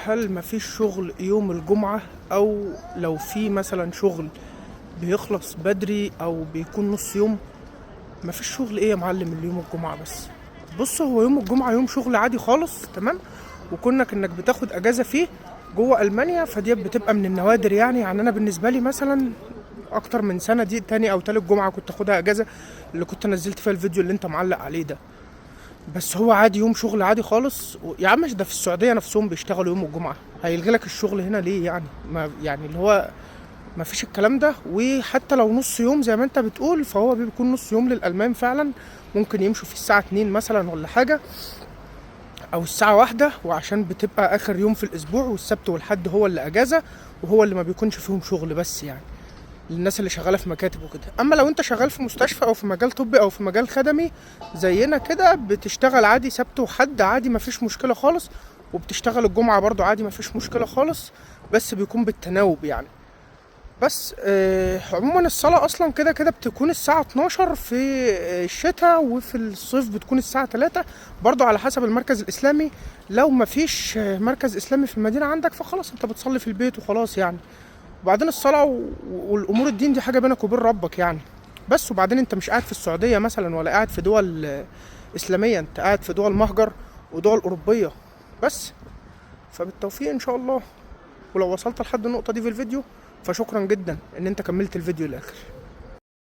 هل مفيش شغل يوم الجمعة؟ او لو في مثلا شغل بيخلص بدري او بيكون نص يوم؟ مفيش شغل ايه يا معلم اليوم الجمعة بس؟ بص، هو يوم الجمعة يوم شغل عادي خالص، تمام. وكونك انك بتاخد اجازة فيه جوه المانيا فدي بتبقى من النوادر، يعني انا بالنسبة لي مثلا اكتر من سنة دي تاني او تالت جمعة كنت اخدها اجازة، اللي كنت نزلت فيها الفيديو اللي انت معلق عليه ده. بس هو عادي يوم شغل عادي خالص، يا عم ده في السعودية نفسهم بيشتغلوا يوم الجمعة، هيلغي لك الشغل هنا ليه يعني؟ ما يعني اللي هو ما فيش الكلام ده. وحتى لو نص يوم زي ما انت بتقول فهو بيكون نص يوم للألمان فعلا، ممكن يمشوا في الساعة 2 مثلا ولا حاجة، او الساعة 1، وعشان بتبقى اخر يوم في الاسبوع والسبت والحد هو اللي اجازة، وهو اللي ما بيكونش فيهم شغل بس يعني للناس اللي شغاله في مكاتب وكده. اما لو انت شغال في مستشفى او في مجال طبي او في مجال خدمي زينا كده، بتشتغل عادي سبت وحد عادي مفيش مشكله خالص، وبتشتغل الجمعه برضو عادي مفيش مشكله خالص، بس بيكون بالتناوب يعني. بس عموما الصلاة اصلا كده كده بتكون الساعة 12 في الشتاء، وفي الصيف بتكون الساعة 3، برضو على حسب المركز الاسلامي. لو مفيش مركز اسلامي في المدينة عندك فخلاص انت بتصلي في البيت وخلاص يعني. وبعدين الصلاة والأمور الدين دي حاجة بينك وبين ربك يعني. بس وبعدين انت مش قاعد في السعودية مثلا ولا قاعد في دول إسلامية، انت قاعد في دول مهجر ودول أوروبية بس. فبالتوفيق إن شاء الله. ولو وصلت لحد النقطة دي في الفيديو فشكرا جدا ان انت كملت الفيديو للآخر.